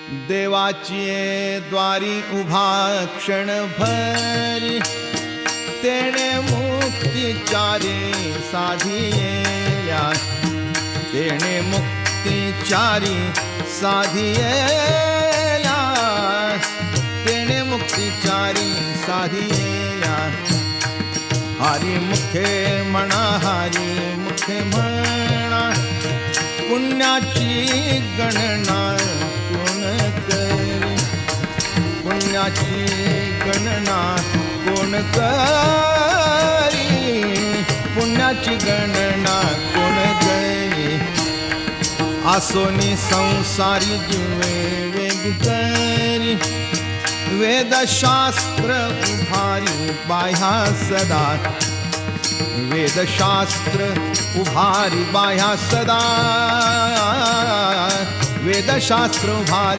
देवाची द्वारी उभा क्षणभरी तेणे मुक्तिचारी साधिया तेणे मुक्तिचारी साधिया तेणे मुक्तिचारी साधिया हरी मुखे म्हणा हरी मुखे म्हणा पुण्याची गणना कोण करी पुण्याची गणना कोण करी पुण्याची गणना कोण करी आसोनी संसारी जीवे वेग करी वेदशास्त्र उभारी बाह्या सदा वेदशास्त्र उभारी बाह्या सदा वेदशास्त्र उभारी